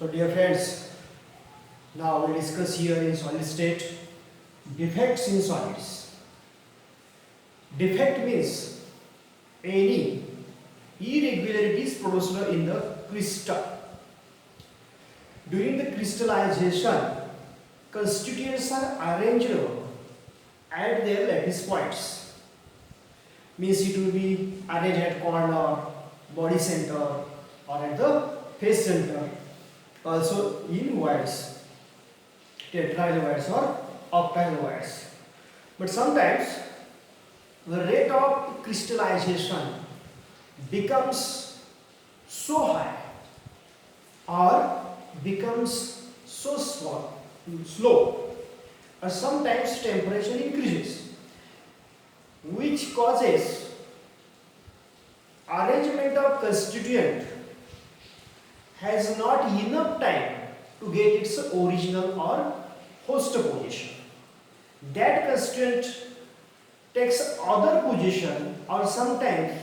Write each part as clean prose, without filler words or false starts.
So dear friends, now we'll discuss here in solid state defects in solids. Defect means any irregularities produced in the crystal. During the crystallization, constituents are arranged at their lattice points. Means it will be arranged at corner, body center, or at the face center. Also in wires, tetrahedral wires or octahedral wires. But sometimes the rate of crystallization becomes so high or becomes so slow, or sometimes temperature increases, which causes arrangement of constituent has not enough time to get its original or host position. That constituent takes other position, or sometimes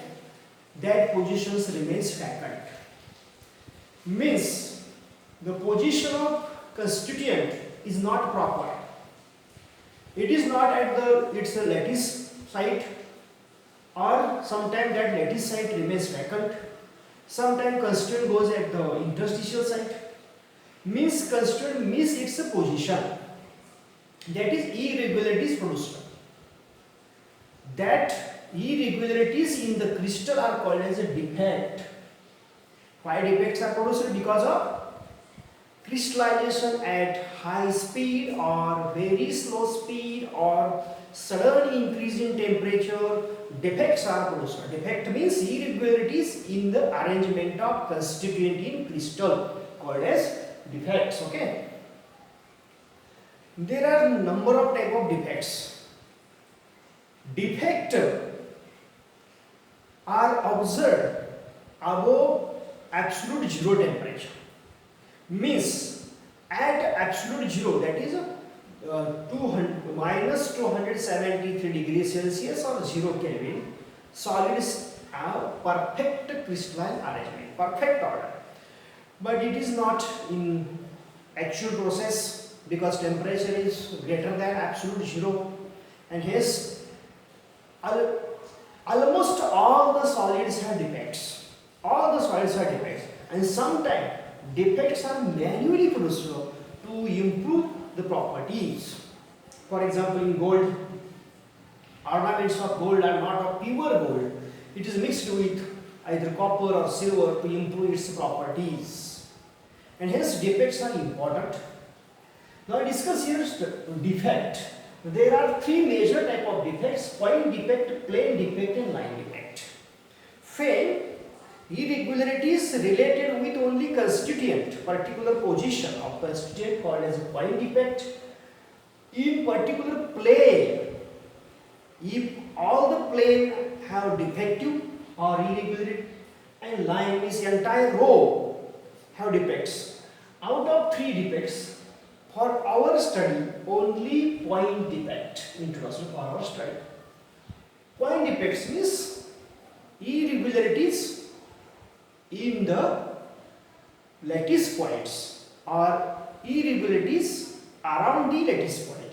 that position remains vacant. Means the position of constituent is not proper. It is not at its lattice site, or sometimes that lattice site remains vacant. Sometimes constituent goes at the interstitial site. Means constituent miss its position. That is irregularities produced. That irregularities in the crystal are called as a defect. Why defects are produced? Because of crystallization at high speed or very slow speed or sudden increase in temperature. Defects are produced. Defect means irregularities in the arrangement of constituent in crystal, called as defects. Okay. There are number of type of defects. Defect are observed above absolute zero temperature. Means at absolute zero, that is minus 273 degrees Celsius or 0 Kelvin, solids have perfect crystalline arrangement, perfect order. But it is not in actual process, because temperature is greater than absolute zero, and hence almost all the solids have defects. All the solids have defects, and sometimes defects are manually produced to improve the properties. For example, in gold, ornaments of gold are not of pure gold. It is mixed with either copper or silver to improve its properties, and hence defects are important. Now I discuss here defect. There are three major type of defects: point defect, plane defect, and line defect. Fail, irregularities related with only constituent, particular position of constituent, called as a point defect. In particular plane, if all the plane have defective or irregular, and line means entire row have defects. Out of three defects, for our study, only point defect introduction for our study. Point defects means irregularities in the lattice points or irregularities around the lattice point,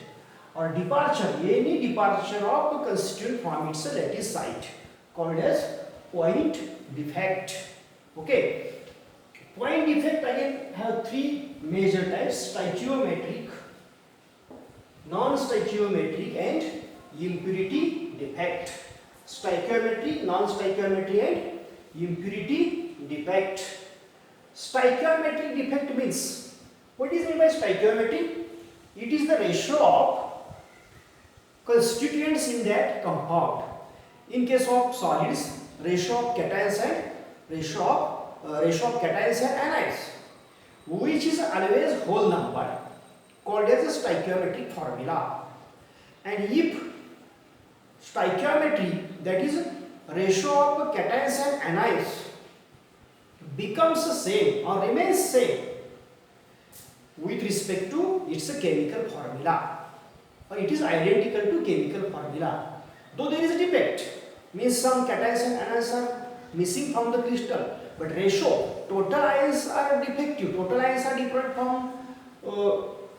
or departure, any departure of a constituent from its lattice site, called as point defect. Okay. Point defect again have three major types: stoichiometric, non-stoichiometric, and impurity defect. Stoichiometry, non-stoichiometry, and impurity defect. Stoichiometric defect means, what is meant by stoichiometry? It is the ratio of constituents in that compound. In case of solids, ratio of cations and ratio of cations and anions, which is always whole number, called as a stoichiometric formula. And if stoichiometry, that is ratio of cations and anions, becomes the same or remains same with respect to its chemical formula, or it is identical to chemical formula, though there is a defect, means some cations and anions are missing from the crystal. But ratio, total ions are defective. Total ions are different from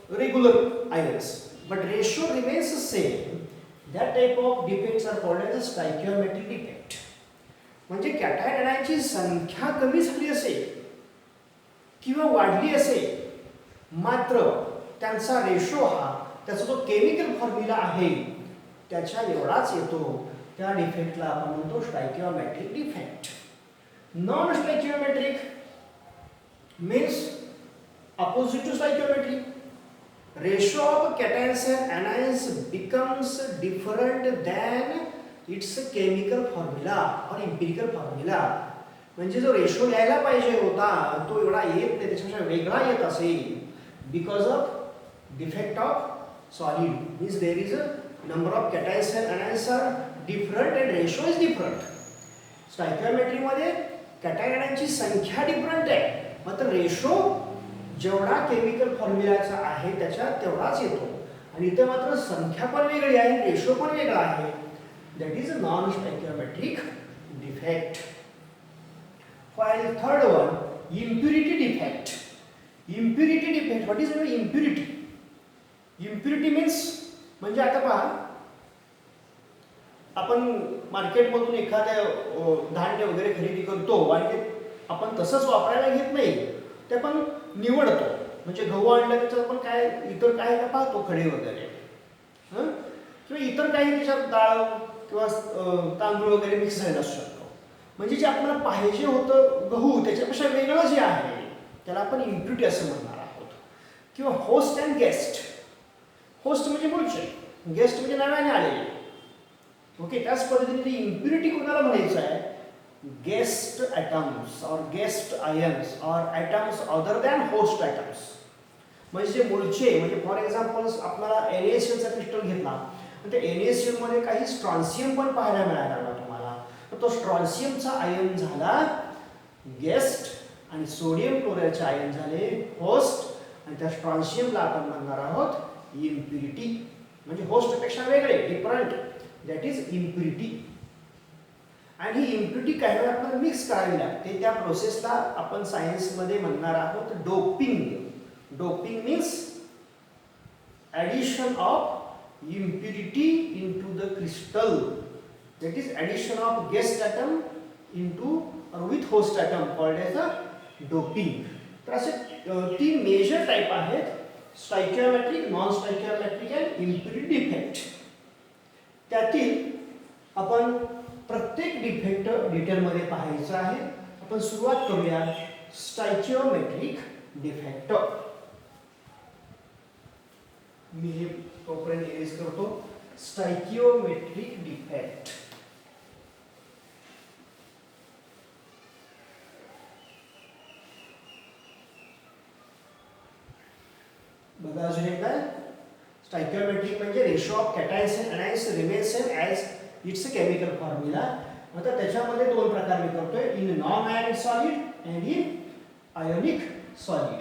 regular ions. But ratio remains the same. That type of defects are called as a stoichiometric defect. म्हणजे cation आयनांची संख्या कमी झाली असेल किंवा वाढली असेल मात्र त्यांचा रेशो हा त्याचा जो केमिकल फॉर्म्युला आहे त्याच्या एवढाच येतो त्या डिफेक्टला आपण म्हणतो stoichiometric defect. Non stoichiometric means opposite to stoichiometry. Ratio of cations and anions becomes different than its chemical formula or empirical formula. म्हणजे जो रेशो यायला पाहिजे होता तो एवढा येत नाही त्याच्यापेक्षा वेगळा येत असेल because of defect of solid. Means there is a number of cations and anions are different and ratio is different. स्टॉइकियोमेट्री मध्ये कॅटायनांची संख्या डिफरंट आहे मात्र रेशो जेवढा केमिकल फॉर्म्युलाचा आहे त्याच्या तेवढाच येतो आणि इथे मात्र संख्या पण वेगळी आहे रेशो पण वेगळा आहे. That is a non stoichiometric defect. While third one, impurity defect. Impurity defect. What is impurity? Impurity means म्हणजे आता पहा आपण मार्केटमधून एखाद्या धान्य वगैरे खरेदी करतो आणि ते आपण तसंच वापरायला घेत नाही ते आपण निवडतो. म्हणजे गहू आणला त्याच्यात आपण काय इतर काय का पाहतो खडे वगैरे किंवा इतर काही त्याच्यात डाळ किंवा तांदूळ वगैरे मिक्स झालेला असू शकतो. म्हणजे जे आपल्याला पाहिजे होतं गहू त्याच्यापेक्षा वेगळं जे आहे त्याला आपण इम्प्युरिटी असं म्हणणार आहोत. किंवा होस्ट अँड गेस्ट. होस्ट म्हणजे मूळचे, गेस्ट म्हणजे नव्याने आलेले. ओके, त्याच पद्धतीने इम्प्युरिटी कोणाला म्हणायचं आहे गेस्ट ॲटम्स और गेस्ट आयन्स और atoms other than host atoms. म्हणजे जे मूळचे म्हणजे फॉर एक्झाम्पल आपल्याला NaClचा क्रिस्टल घेतला आणि त्या NaCl मध्ये काही स्ट्रॉन्शियम पण पाहायला मिळाला तुम्हाला तर तो स्ट्रॉन्शियमचा आयन झाला गेस्ट आणि सोडियम क्लोराईडचे आयन झाले होस्ट आणि त्या स्ट्रॉन्शियमला आपण म्हणणार आहोत इम्प्युरिटी. म्हणजे होस्टपेक्षा वेगळे डिफरंट दॅट इज इम्प्युरिटी. आणि ही इम्प्युरिटी काही वेळा आपल्याला मिक्स करावी लागते त्या प्रोसेसला आपण सायन्समध्ये म्हणणार आहोत doping. Doping means addition of impurity into the crystal. That is addition of guest atom into or with host atom called as a doping. तर असे 3 मेजर टाईप आहेत stoichiometric, non stoichiometric and impurity defect. त्यातील आपण प्रत्येक defect डिटेलमध्ये पाहायचं आहे. आपण सुरुवात करूया स्टॉइकियोमेट्रिक डिफेक्ट. मी हे तोपर्यंत इरेज करतो. स्टॉइकियोमेट्रिक डिफेक्ट बघा अजून एकदा. स्टॉइकियोमेट्रिक म्हणजे ratio of cations and anions remains same as it's a chemical formula. आता त्याच्यामध्ये 2 प्रकार मी करतोय in non ionic solid and in ionic solid.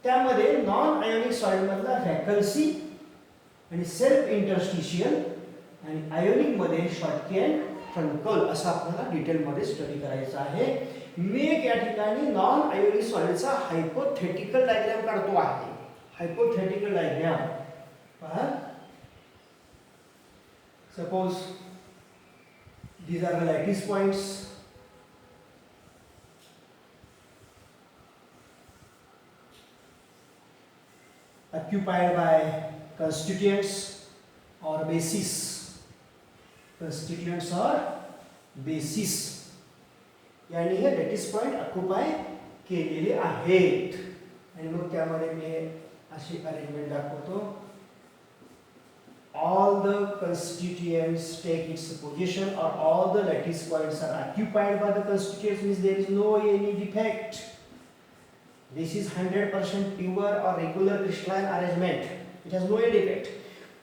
त्यामध्ये नॉन आयोनिक सॉलिड मधला व्हॅकन्सी आणि सेल्फ इंटरस्टिशियल आणि आयोनिक मध्ये शॉर्टकी अँड ट्रंकल असं आपल्याला डिटेलमध्ये स्टडी करायचं आहे. मी एक या ठिकाणी नॉन आयोनिक सॉलिडचा हायपोथेटिकल डायग्राम काढतो आहे. हायपोथेटिकल डायग्राम पहा. Suppose these are the lattice points. Occupied by constituents or bases. Constituents or bases. यानी हे lattice point occupy केलेले आहेत. आणि मग त्यामध्ये मी अशी अरेंजमेंट दाखवतो. All the constituents take its position or all the lattice points are occupied by the constituents means there is no any defect. This is 100% pure or regular crystalline arrangement. It has no any defect.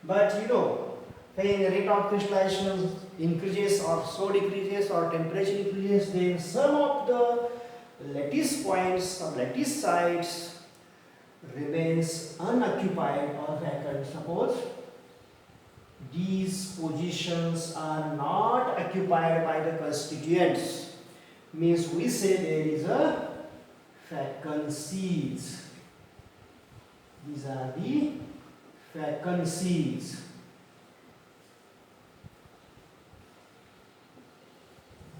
But you know, when rate of crystallization increases or so decreases or temperature increases, then some of the lattice points or lattice sites remains unoccupied or vacant. Suppose these positions are not occupied by the constituents. means we say there is a vacancies. These are the vacancies.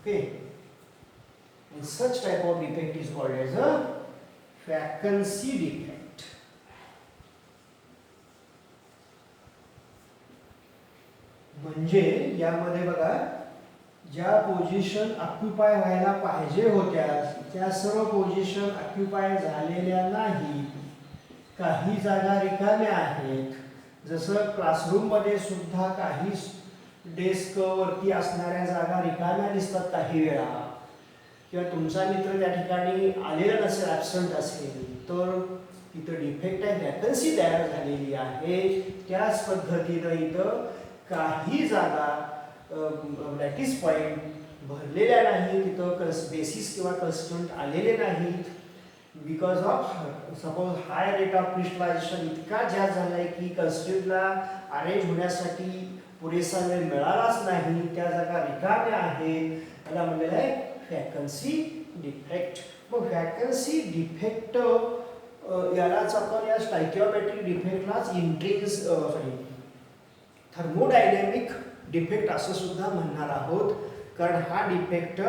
Okay, and such type of defect is called as a vacancy defect. म्हणजे यामध्ये बघा, ज्या position occupy व्हायला पाहिजे होत्या त्या सर्व position occupy झालेल्या नाहीत. काही जागा रिकाम्या आहेत. जसं क्लासरूम मध्ये सुद्धा काही डेस्क वरती असणाऱ्या जागा रिकाम्या दिसतात काही वेळा, किंवा तुमचा मित्र त्या ठिकाणी आलेला नसेल, ॲब्सेंट असेल, तर इथं डिफेक्ट आहे, वॅकन्सी तयार झालेली आहे. त्याच पद्धतीनं इथं काही जागा लॅटिस पॉइंट भरलेल्या नाहीत, तिथं बेसिस किंवा कन्स्टंट आलेले नाहीत. Because of suppose high rate of crystallization इतका जास्त झाला आहे की कन्स्टंटला अरेंज होण्यासाठी पुरेसा वेळ मिळालाच नाही, त्या जागा रिकाम्या आहेत. त्याला म्हणलेलं आहे वॅकन्सी डिफेक्ट. मग वॅकन्सी डिफेक्ट यालाच आपण या स्टायकियोमेट्रिक डिफेक्टलाच थर्मोडायनॅमिक डिफेक्ट असं सुद्धा म्हणणार आहोत, कारण हा डिफेक्ट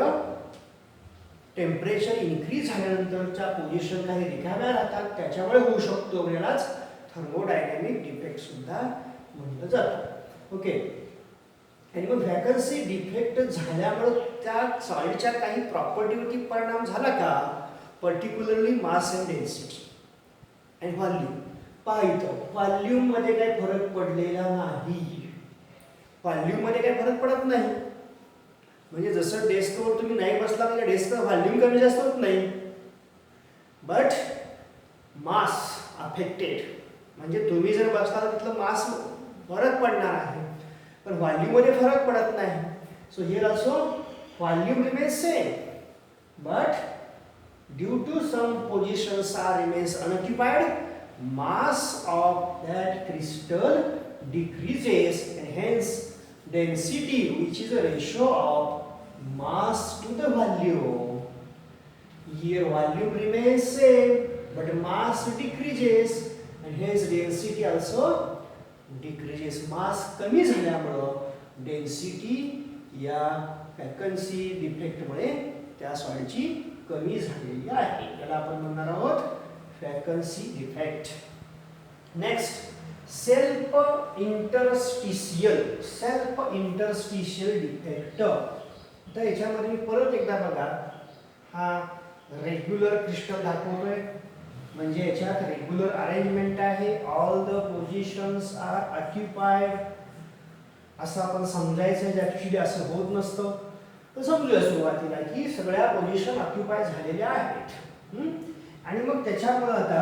टेम्परेचर इन्क्रीज झाल्यानंतरच्या पोझिशन काही रिकाम्या राहतात त्याच्यामुळे होऊ शकतो. यालाच थर्मोडायनॅमिक डिफेक्ट सुद्धा म्हटलं जातं. ओके, आणि मग वॅकन्सी डिफेक्ट झाल्यामुळे त्या सॉलिडच्या काही प्रॉपर्टीवरती परिणाम झाला का? Particularly mass and density and volume. पहा इथं व्हॉल्यूम मध्ये काही फरक पडलेला नाही. व्हॉल्यूम मध्ये काही फरक पडत नाही. म्हणजे जसं डेस्कवर तुम्ही नाही बसला म्हणजे डेस्कचा व्हॉल्यूम कमी जास्त होत नाही. बट मास अफेक्टेड, म्हणजे तुम्ही जर बसला तर तिथलं मास फरक पडणार आहे, पण व्हॉल्यूम मध्ये फरक पडत नाही. So here also volume remains same, but due to some positions are remains unoccupied, mass of that crystal decreases, and hence density, which is a ratio of mass to the volume. Here volume remains same, but mass decreases, and hence density also decreases. Mass कमी झाल्यामुळे density या vacancy defect मुळे त्या सॉलिडची कमी झालेली आहे. याला आपण म्हणणार आहोत vacancy defect. Next, self interstitial defect. तर याच्यामध्ये मी परत एकदा बघा, हा रेग्युलर क्रिस्टल दाखवतोय, म्हणजे याच्यात रेग्युलर अरेंजमेंट आहे. All the positions are occupied असं आपण समजायचं. ऍक्च्युली असं होत नसतं, तर समजूया सुरुवातीला की सगळ्या पोझिशन ऑक्युपाय झालेल्या आहेत. आणि मग त्याच्यामुळे आता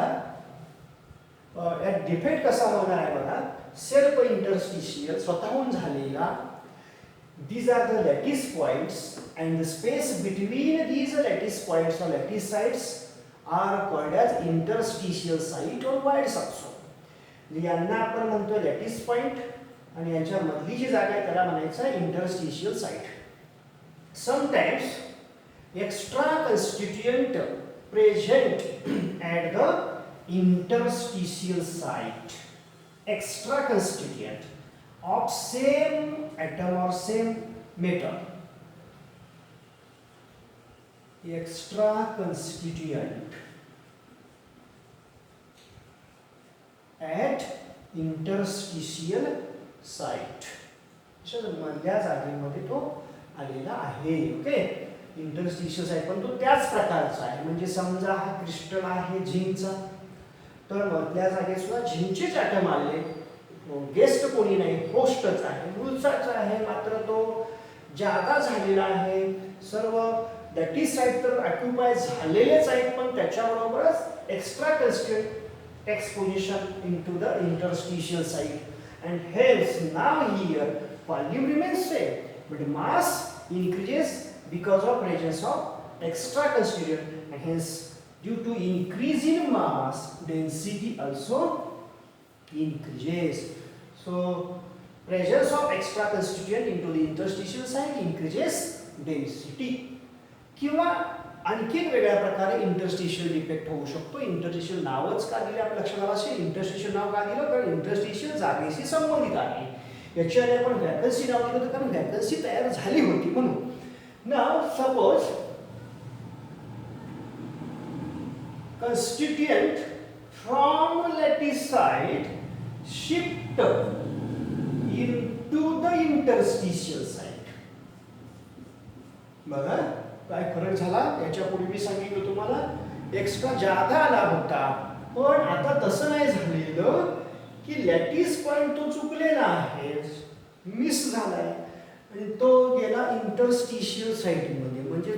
डिफेक्ट कसा होणार आहे बघा. सेल्फ इंटरस्टिशियल, स्वतःहून झालेला. these are the lattice points, and the space between these lattice points or lattice sites are called as interstitial site or voids also. यांना आपण म्हणतो लॅटिस पॉइंट, आणि यांच्या मधली जी जागा आहे त्याला म्हणायचं interstitial site. Sometimes extra constituent present at the interstitial site, extra constituent of same atom or same metal, extra constituent at interstitial site. मधल्या जागेमध्ये तो आलेला आहे. ओके, इंटरस्टिशियल साइट, पण तो त्याच प्रकारचा आहे. म्हणजे समजा हा क्रिस्टल आहे झिंकचा, तर मधल्या जागेत सुद्धा झिंकचेच ॲटम आले. गेस्ट कोणी नाही, होस्टच आहे, मूळचाच आहे, मात्र तो जागा झालेला आहे. सर्व लॅटिस साइट तर ऑक्युपाय झालेलेच आहेत, पण त्याच्याबरोबरच extra constituent exposition into the interstitial site, and hence now here volume remains same, but mass increases because of presence of extra constituent, and hence due to increase in mass density also increases. So presence of extra constituent into the interstitial site increases density. किंवा आणखी एक वेगळ्या प्रकारे interstitial defect होऊ शकतो. Interstitial नावच का दिले आपल्या लक्षात आलं असेल. इंटरस्टिशियल नाव का दिलं, कारण इंटरस्टिशियल जागेशी संबंधित आहे. याची आधी आपण व्हॅकन्सी नाव दिलं होतं, कारण व्हॅकन्सी तयार झाली होती म्हणून. नाव suppose constituent from lattice site shift into the interstitial site. बघा काय फरक झाला. याच्यापूर्वी मी सांगितलं तुम्हाला एक्स्ट्रा जादा आला होता, पण आता तसं नाही झालेलं की लॅटिस पॉइंट तो चुकलेला आहे, मिस झालाय आणि तो गेला इंटरस्टिशियल साईटमध्ये. म्हणजे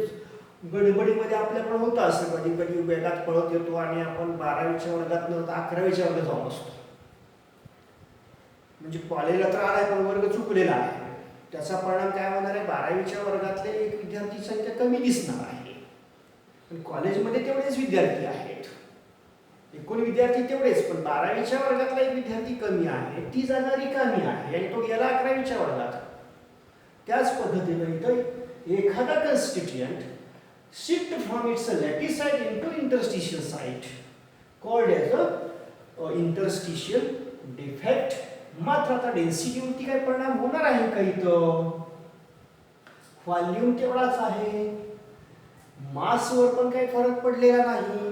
गडबडीमध्ये आपल्याकडे होतं असं कधी कधी वेगात पळत येतो आणि आपण 12वीच्या वर्गात न 11वीच्या वर्गात जाऊन असतो. म्हणजे कॉलेजला तर आलाय पण वर्ग चुकलेला आहे. त्याचा परिणाम काय होणार आहे, 12वीच्या वर्गातले एक विद्यार्थी संख्या कमी दिसणार आहे. पण कॉलेजमध्ये तेवढेच विद्यार्थी आहेत, एकूण विद्यार्थी तेवढेच, पण 12वीच्या वर्गातला एक विद्यार्थी कमी आहे, ती जागा रिकामी आहे आणि तो गेला 11वीच्या वर्गात. त्याच पद्धतीने इथं एखादा कन्स्टिट्युएंट shift from its lattice site into interstitial site called as a interstitial defect. मात्र आता डेन्सिटीवरती काय परिणाम होणार आहे का, इथं व्हॉल्यूम तेवढाच आहे, मासवर पण काही फरक पडलेला नाही,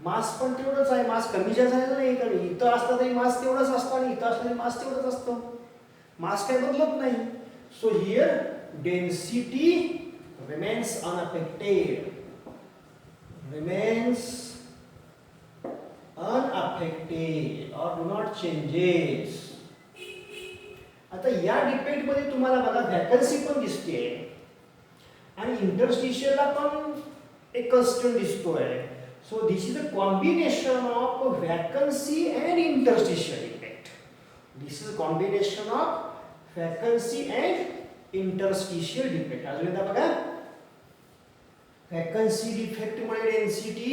मास पण तेवढंच आहे, मास कमी जास्त झालेला नाही. कारण इथं असता तरी मास तेवढंच असतं आणि इथं असलं तरी मास तेवढंच असतं, मास काय बदलत नाही. So here density remains unaffected, or do not changes. आता या डिपेंड मध्ये तुम्हाला बघा व्हॅकन्सी पण दिसते आणि इंटरस्टिशियलला पण एक कन्स्टिट्युएंट दिसतोय. So this is a combination of vacancy and interstitial defect. This is a combination of vacancy and interstitial defect. अजून एकदा बघा, व्हॅकन्सी डिफेक्ट मुळे डेन्सिटी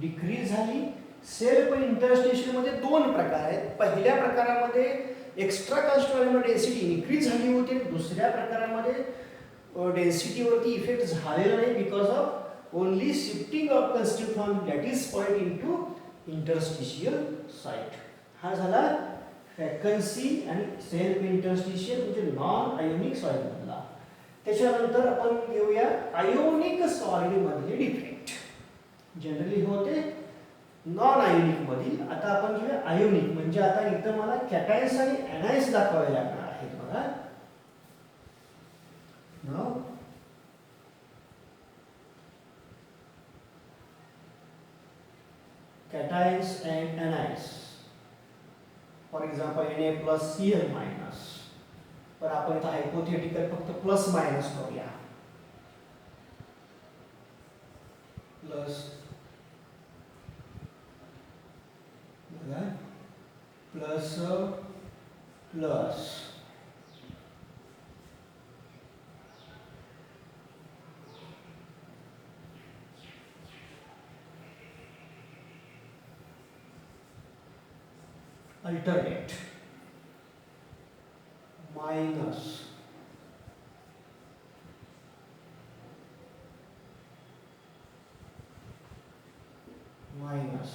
डिक्रीज झाली. सेल्फ इंटरस्टिशियल मध्ये दोन प्रकार आहेत. पहिल्या प्रकारामध्ये एक्स्ट्रा कन्स्टिट्युएंटमध्ये डेन्सिटी इन्क्रीज झाली होती, दुसऱ्या प्रकारामध्ये डेन्सिटीवरती इफेक्ट झालेला नाही because of only shifting of constituent from lattice point into interstitial site. हा झाला व्हॅकन्सी आणि सेल्फ इंटरस्टिशियल म्हणजे नॉन आयोनिक सॉइल मधला. त्याच्यानंतर आपण घेऊया आयोनिक सॉलिड मधले डिफेक्ट. जनरली होते नॉन आयोनिक मधील. आता आपण घेऊया आयोनिक, म्हणजे आता इथं मला कॅटायन्स आणि एनायन्स दाखवावे लागणार आहेत. बघा नाव cations and anions. For example Na+Cl-, पण आपण इथं हायपोथेटिकल फक्त प्लस मायनस करूया. Plus plus plus alternate minus minus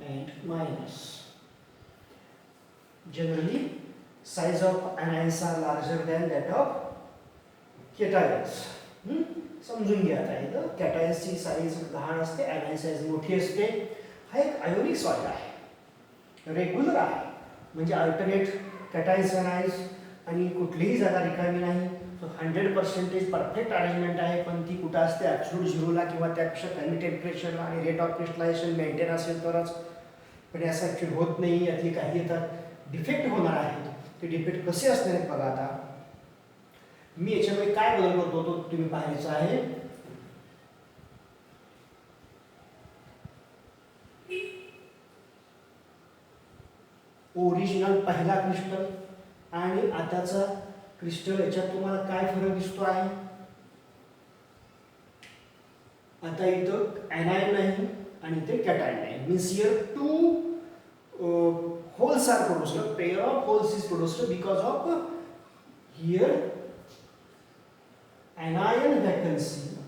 and minus. Generally, size of anions are larger than that of cations. समजून घ्या. आता इथं कॅटायन्सची साईज लहान असते, anion साईज मोठी असते. हा एक आयोनिक सॉइल आहे, रेग्युलर आहे, म्हणजे अल्टरनेट कॅटायन्स anions आणि कुठलीही जागा रिकामी नाही. 100% परफेक्ट अरेंजमेंट आहे, पण ती कुठं असते ॲब्सोल्यूट झिरोला किंवा त्यापेक्षा कमी टेम्परेचरला आणि रेट ऑफ क्रिस्टलायझेशन मेंटेन असेल तरच. पण असं ॲक्च्युअली होत नाही. यातली काही येतात डिफेक्ट होणार आहेत. ते डिफेक्ट कसे असणार आहेत बघा. आता मी याच्यामध्ये काय बदल करतो तो तुम्ही पाहायचा आहे. ओरिजिनल पहिला क्रिस्टल आणि आताचा क्रिस्टल याच्यात तुम्हाला काय फरक दिसतो आहे. आता इथं anion नाही आणि इथे cation नाही. Means here two holes are produced. A pair of holes is produced because of here anion vacancy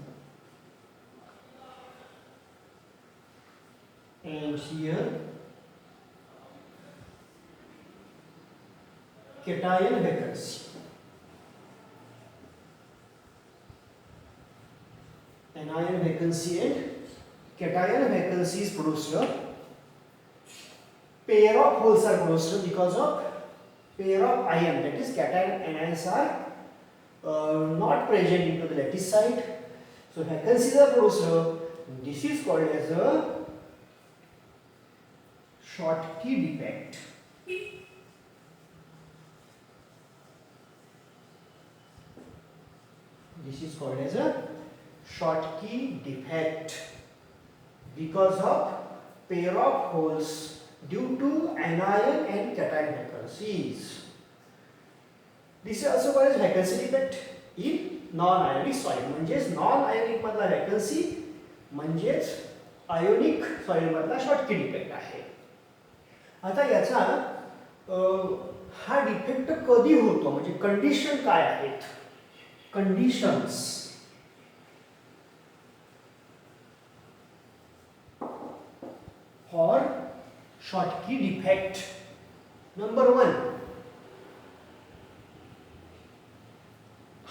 and here cation vacancy. Anion vacancy and cation vacancy is produced. Pair of holes are produced because of pair of ion, that is cation anions are not present into the lattice site. So vacancies are produced. This is called as a Schottky defect. This is called as a Schottky defect because of pair of holes due to anion and cation vacancies. This is also called as vacancy defect in non-ionic soil. म्हणजेच non-ionic मधला vacancy म्हणजेच ionic soil मधला Schottky defect आहे. आता याचा हा defect कधी होतो म्हणजे कंडिशन काय आहेत? Conditions for Schottky defect. Number 1,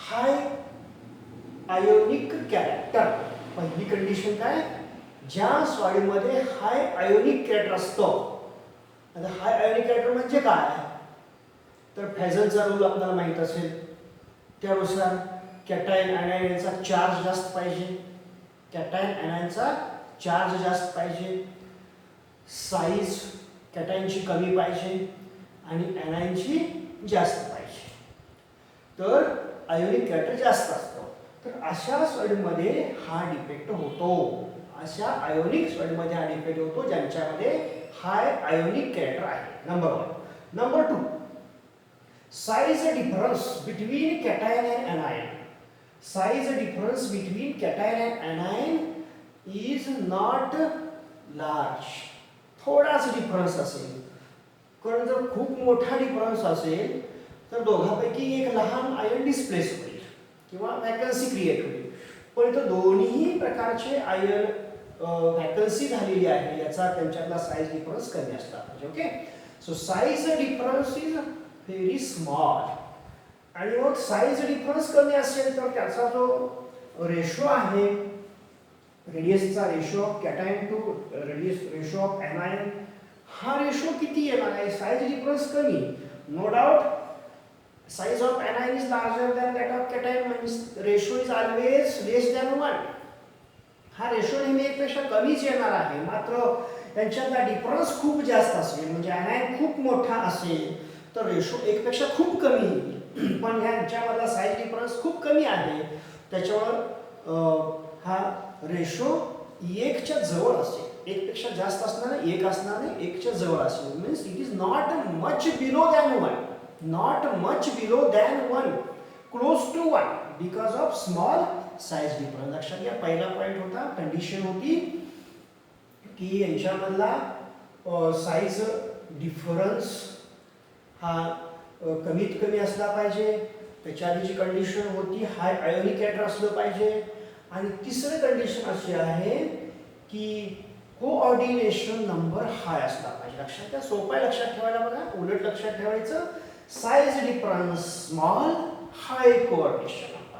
high ionic character. पहिली कंडिशन काय? ज्या सॉइलमध्ये हाय आयोनिक कॅरेक्टर असतो. आता हाय आयोनिक कॅरेक्टर म्हणजे काय? तर फेजलचा रूल आपल्याला माहित असेल. त्यानुसार कॅटायन anion चा चार्ज जास्त पाहिजे. कॅटायन anion चा चार्ज जास्त पाहिजे. साईज कॅटायनची कमी पाहिजे आणि anion जास्त पाहिजे. तर आयोनिक कॅरेक्टर जास्त असतो. तर अशा सॉइलमध्ये हा डिफेक्ट होतो. अशा आयोनिक सॉइलमध्ये हा डिफेक्ट होतो ज्यांच्यामध्ये हाय आयोनिक कॅरेक्टर आहे. Number 1. Number 2, size difference between cation and anion. Size difference between cation and anion is not large. थोडासा डिफरन्स असेल. कारण जर खूप मोठा डिफरन्स असेल तर दोघांपैकी एक लहान आयन डिस्प्लेस होईल किंवा वॅकन्सी क्रिएट होईल. पण इथं दोन्ही प्रकारचे आयन वॅकन्सी झालेली आहे याचा त्यांच्यातला साईज डिफरन्स कमी असला पाहिजे. Okay. So size difference is very small. आणि मग साईज डिफरन्स कमी असेल तर त्याचा जो रेशो आहे रेडियसचा ratio of cation to ratio of anion हा रेशो किती येणार आहे? साईज डिफरन्स कमी. No doubt size of anion is larger than that of cation means ratio is always less than 1. हा रेशो नेहमी एकपेक्षा कमीच येणार आहे. मात्र त्यांच्यातला डिफरन्स खूप जास्त असेल म्हणजे anion खूप मोठा असेल तर रेशो एकपेक्षा खूप कमी येईल. पण ह्यांच्यामधला साईज डिफरन्स खूप कमी आहे त्याच्यामुळे हा रेशो 1 च्या जवळ असेल. 1 पेक्षा जास्त असणार नाही, 1 असणार नाही, 1 च्या जवळ असेल. Means it is not much below than 1. Not much below than 1, close to 1 because of small size difference. लक्षात घ्या. पहिला पॉइंट होता कंडिशन होती की यांच्यामधला साईज डिफरन्स हा कमीत कमी असला पाहिजे. त्याच्या आधीची कंडिशन होती हाय आयोनिक कॅरेक्टर असलं पाहिजे. आणि तिसरी कंडिशन अशी आहे की कोऑर्डिनेशन नंबर हाय असला पाहिजे. लक्षात घ्या. सोपं आहे लक्षात ठेवायला. बघा उलट लक्षात ठेवायचं. Size difference small, high coordination number.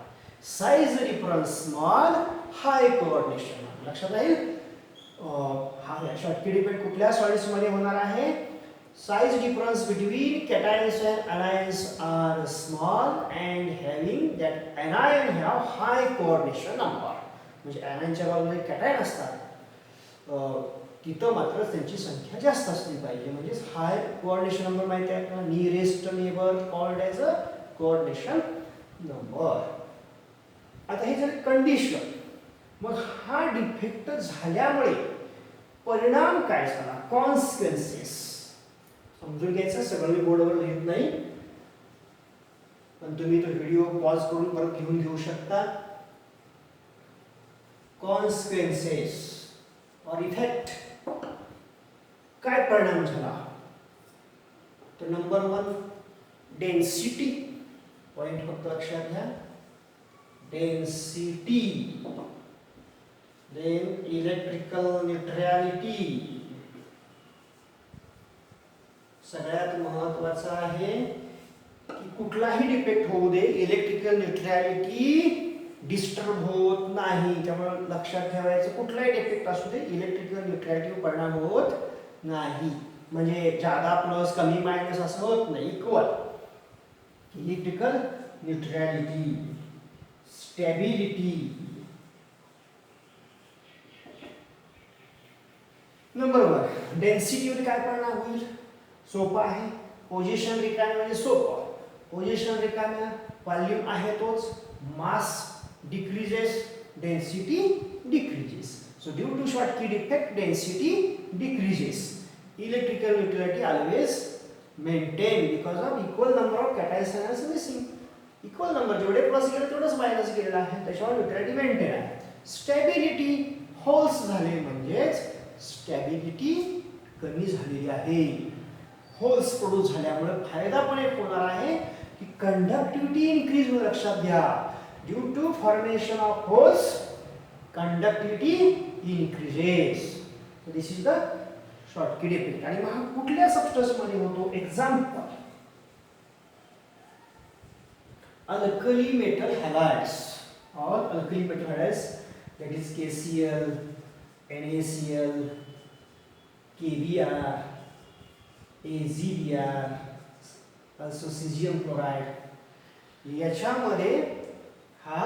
Size difference small, high coordination number. लक्षात राहील. हा Schottky defect कुठल्या सॉइल्स मध्ये होणार आहे? Size difference between cations and anions are small and having that anion have high coordination number. म्हणजे anion बाजूला cation असतात तिथं मात्र त्यांची संख्या जास्त असली पाहिजे. म्हणजे हाय कोऑर्डिनेशन नंबर माहिती आहे आपल्याला. नियरेस्ट नेबर कॉल्ड ॲज अ कोऑर्डिनेशन नंबर. आता हे झाले कंडिशन. मग हा डिफेक्ट झाल्यामुळे परिणाम काय झाला? कॉन्सिक्वेन्सेस समजून घ्यायचं. सगळं मी बोर्डवर लिहित नाही पण तुम्ही तो व्हिडिओ पॉज करून परत लिहून घेऊ शकता. कॉन्सिक्वेन्सेस और इफेक्ट काय परिणाम झाला तर नंबर 1 डेन्सिटी पॉइंट फक्त लक्षात घ्या डेन्सिटी देन इलेक्ट्रिकल न्यूट्रॅलिटी सगळ्यात महत्त्वाचं आहे की कुठलाही डिफेक्ट होऊ दे इलेक्ट्रिकल न्यूट्रॅलिटी डिस्टर्ब होत नाही त्यामुळे लक्षात ठेवायचं कुठलाही डिफेक्ट असू दे इलेक्ट्रिकल न्यूट्रॅलिटी परिणाम होत नाही म्हणजे जादा प्लस कमी मायनस असं होत नाही equal electrical neutrality stability number 1 डेन्सिटीवर काय परिणाम होईल सोपं आहे पोझिशन रिकामी म्हणजे सोपं पोझिशन रिकाम्या व्हॉल्यूम आहे तोच मास decreases density decreases so due to Schottky defect density decreases electrical neutrality always maintained because of equal number of cations and missing equal number जेवढे प्लस गेले तेवढेच मायनस गेलेला आहे त्याच्यामुळे न्यूट्रॅलिटी मेंटेन आहे स्टॅबिलिटी होल्स झाले म्हणजेच स्टॅबिलिटी कमी झालेली आहे होल्स प्रोड्यूस झाल्यामुळे फायदा पण एक होणार आहे की कंडक्टिव्हिटी इन्क्रीज होईल लक्षात घ्या due to formation of holes conductivity increases so this is the Schottky defect आणि मग कुठल्या सबस्टन्स मध्ये होतो example alkali metal halides or alkali metal halides that is KCl NaCl KBr AzBr also cesium chloride याच्यामध्ये हा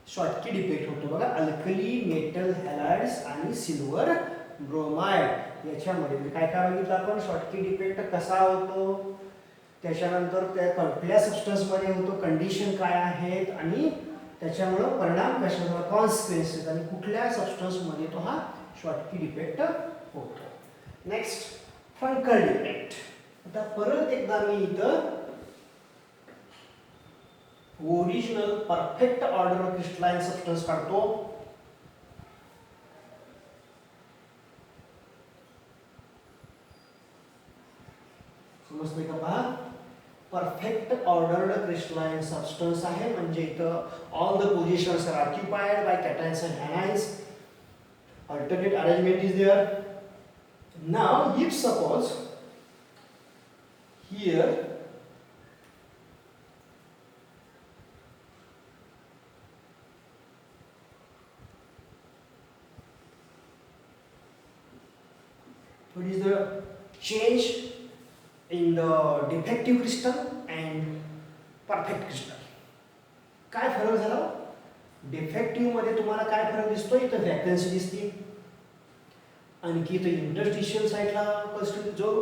Schottky defect होतो बघा alkali metal हॅलाइड्स आणि सिल्वर ब्रोमाइड याच्यामध्ये काय काय बघितलं आपण शॉर्टकी डिफेक्ट कसा होतो त्याच्यानंतर त्या कुठल्या सबस्टन्स मध्ये होतो कंडिशन काय आहेत आणि त्याच्यामुळे परिणाम कशावर कॉन्सिक्वेन्सेस आणि कुठल्या सबस्टन्स मध्ये तो हा शॉर्टकी डिफेक्ट होतो नेक्स्ट फ्रंकल डिफेक्ट आता परत एकदा मी इथं original perfect order crystalline substance काढतो समजतंय का पहा परफेक्ट ऑर्डर्ड क्रिस्टलाइन सबस्टन्स आहे म्हणजे इथं all the positions are occupied by cations and anions alternate arrangement is there now if suppose here what is the change in the defective crystal and perfect crystal काय फरक झाला defective मध्ये तुम्हाला काय फरक दिसतोय इथं वॅकन्सी दिसते आणखी इथं इंटरस्टिशियल साइडला जो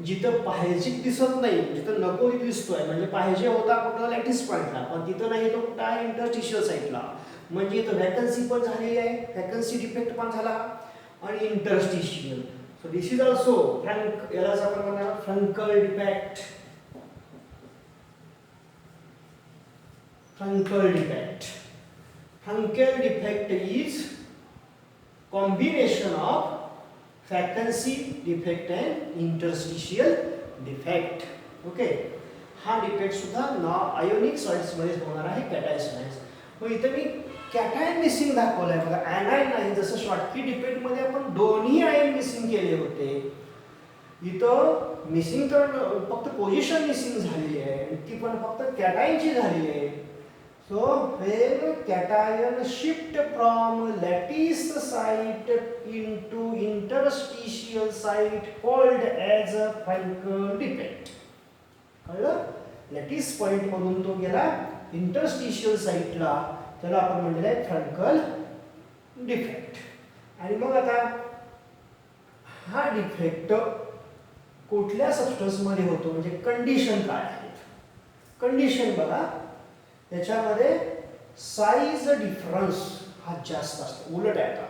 जिथं पाहिजे दिसत नाही जिथं नको तिथे दिसतोय म्हणजे पाहिजे होता कुठला लॅटिस पॉइंटला पण तिथं नाही तो कुठं आहे इंटरस्टिशियल साइडला म्हणजे इथं वॅकन्सी पण झालेली आहे वॅकन्सी डिफेक्ट पण झाला आणि interstitial so this is also यालाच आपण म्हणणार Frenkel defect Frenkel defect Frenkel defect is combination of vacancy defect and interstitial defect okay हा डिफेक्ट सुद्धा आयोनिक सॉलिड्स मध्ये होणार आहे कॅटायन्स मग इथे मी कॅटायन मिसिंग दाखवलाय बघा anion नाही जसं शॉर्टकी डिफेक्ट मध्ये आपण दोन्ही आयन मिसिंग केले होते इथं मिसिंग तर फक्त पोझिशन मिसिंग झालेली आहे ती पण फक्त कॅटायनची झालेली आहे so when cation shift from lattice site into interstitial site called as a Frenkel defect कळलं लॅटिस पॉइंट मधून तो गेला इंटरस्टिशियल साइटला त्याला आपण म्हणलेलं आहे फ्रंकल डिफेक्ट आणि मग आता हा डिफेक्ट कुठल्या सबस्टन्स मध्ये होतो म्हणजे कंडिशन काय आहे कंडिशन बघा त्याच्यामध्ये साइज डिफरन्स हा जास्त असतो उलट आहे आता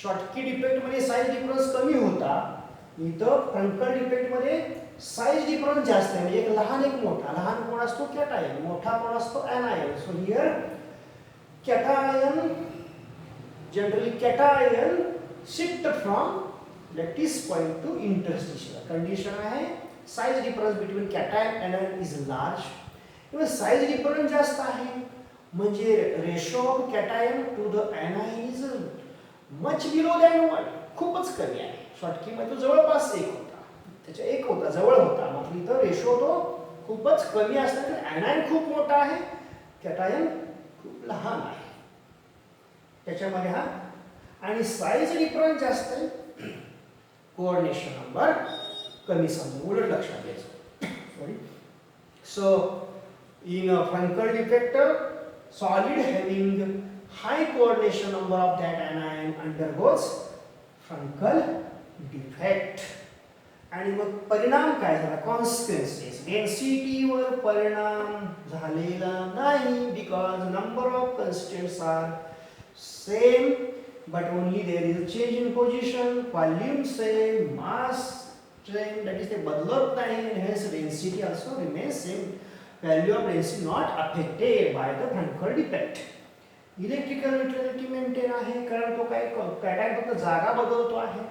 शॉर्टकी डिफेक्ट मध्ये साइज डिफरन्स कमी होता इथं फ्रंकल डिफेक्ट मध्ये साइज डिफरन्स जास्त आहे म्हणजे एक लहान एक मोठा लहान कोण असतो कॅटायन मोठा कोण असतो anion so here cation generally cation shift from lattice point to interstitial. Condition आहे size difference between cation and ion is large. किंवा साइज डिफरन्स जास्त आहे म्हणजे ratio of cation to the anion is much below than 1. खूपच कमी आहे. Schottky मध्ये तो जवळपास 1 होता, त्याच्या 1 होता, जवळ होता. मग इथं रेशो तो खूपच कमी असला तर anion खूप मोठा आहे, कॅटायन खूप लहान आहे त्याच्यामध्ये हा. आणि साइज डिफरन्स जास्त आहे, कोऑर्डिनेशन नंबर कमी. समजून उलट लक्षात घ्यायचं. Sorry. So in a Frankel defect, solid having high coordination number of that anion undergoes Frankel defect. आणि मग परिणाम काय झाला? कॉन्सिक्वेन्सेस. डेन्सिटीवर परिणाम झालेला नाही because number of constants are same but only there is a change in position, volume same, mass same, that is ते बदलत नाही and hence density also remains same. Value of density not affected by the Frankel defect. Electrical neutrality maintain आहे कारण तो काय cation फक्त जागा बदलतो आहे.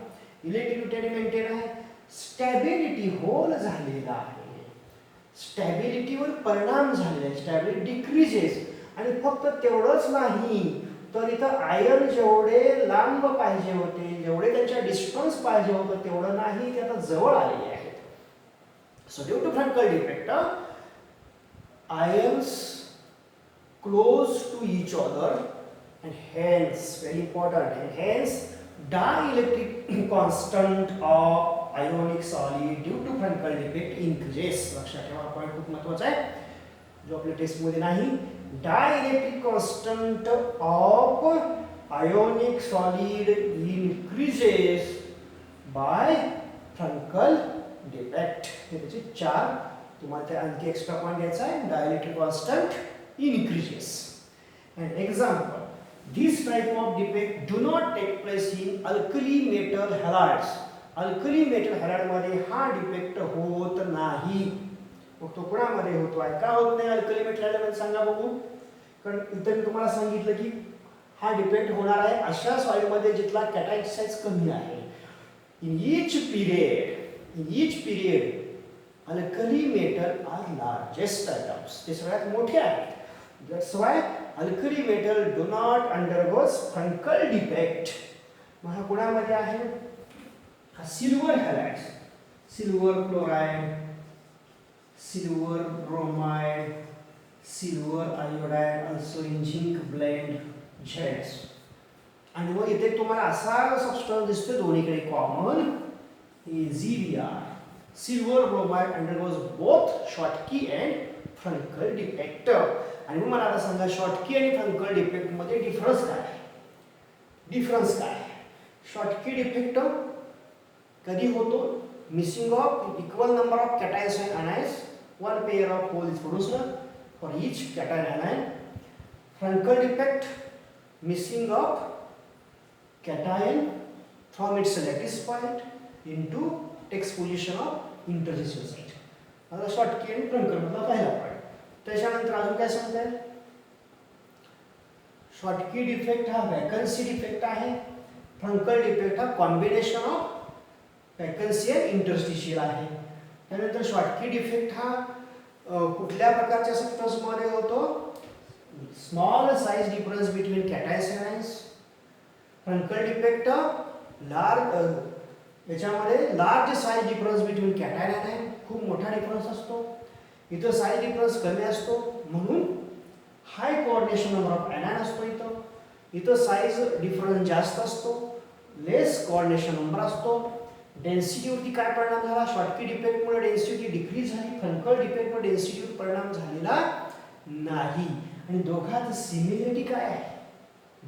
इलेक्ट्रिक न्यूट्रॅलिटी मेंटेन आहे. स्टॅबिलिटी होल झालेला आहे, स्टॅबिलिटीवर परिणाम झालेला आहे, स्टॅबिलिटी डिक्रीजेस. आणि फक्त तेवढंच नाही तर इथं आयन जेवढे लांब पाहिजे होते, जेवढे त्यांच्या डिस्टन्स पाहिजे होतं तेवढं नाही, ते आता जवळ आलेले आहेत. So due to Frenkel defect ions close to each other and hence very important and hence dielectric constant of ionic solid due to Frankel defect increases. लक्षात ठेवा, पॉइंट खूप महत्त्वाचा आहे जो आपल्या टेस्ट मध्ये नाही. dielectric constant of ionic solid increases by Frankel defect. हे त्याचे 4 तुम्हाला ते आणखी एक्स्ट्रा पॉइंट घ्यायचा आहे. Dielectric constant increases. An example, this type of defect do not take place in alkali metal halides. Alkali metal halide मध्ये हा defect होत नाही. मग तो कोणामध्ये होतो आहे? का होत नाही अल्कली मेटल हॅलाइड मध्ये? सांगा बघू. कारण इथे मी तुम्हाला सांगितलं की हा डिफेक्ट होणार आहे अशा सॉइल मध्ये जिथला कॅटायन साइज कमी आहे. In each period alkali metal are largest atoms. ते सगळ्यात मोठे आहेत. That's why alkali metal do not undergoes Frenkel defect. मग हा कोणामध्ये आहे? हा silver halide, silver chloride, silver bromide, silver iodide, also in zinc blende zeds. आणि मग इथे तुम्हाला असा सबस्टन्स दिसतो दोन्हीकडे common, ZBr. Silver bromide undergoes both Schottky and Frankel defect. आणि मग मला आता सांगा Schottky आणि Frankel defect मध्ये डिफरन्स काय आहे? डिफरन्स काय आहे? Schottky defect कधी होतो? Missing of equal number of cations and anions. One pair of hole is produced for each cation anion. Frankel defect, missing of cation from its lattice point into text position of intersection site. आता Schottky आणि Frankl मधला पहिला point. त्याच्यानंतर अजून काय सांगताय? Schottky defect हा vacancy defect आहे. फ्रँकल डिफेक्ट हा कॉम्बिनेशन ऑफ वॅकन्सी आणि इंटरस्टिशियल आहे. त्यानंतर शॉर्टकी डिफेक्ट हा कुठल्या प्रकारच्या सबस्टन्स मध्ये होतो? Small size difference between cations and ions. Frenkel defect large याच्यामध्ये large size difference between cation and ion, खूप मोठा डिफरन्स असतो. इथं साइज डिफरन्स कमी असतो म्हणून हाय कोऑर्डिनेशन नंबर ऑफ anion असतो. इथं साइज डिफरन्स जास्त असतो, लेस कोऑर्डिनेशन नंबर असतो. डेन्सिटीवरती काय परिणाम झाला? शॉर्टकी डिफेक्टमुळे डेन्सिटी डिक्रीज झाली. फ्रँकल डिफेक्टमुळे डेन्सिटीवर परिणाम झालेला नाही. आणि दोघांत सिमिलरिटी काय आहे?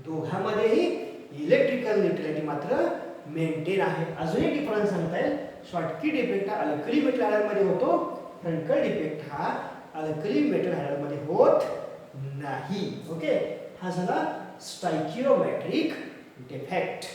दोघांमध्येही इलेक्ट्रिकल न्यूट्रॅलिटी मात्र मेंटेन आहे. अजूनही डिफरन्स सांगता येईल. शॉर्टकी डिफेक्ट हा अल्कली मेटल हॅलाइड मध्ये होतो, फ्रँकल डिफेक्ट हा अल्कली मेटल हॅलाइड मध्ये होत नाही. ओके, हा झाला स्टायकियोमेट्रिक डिफेक्ट.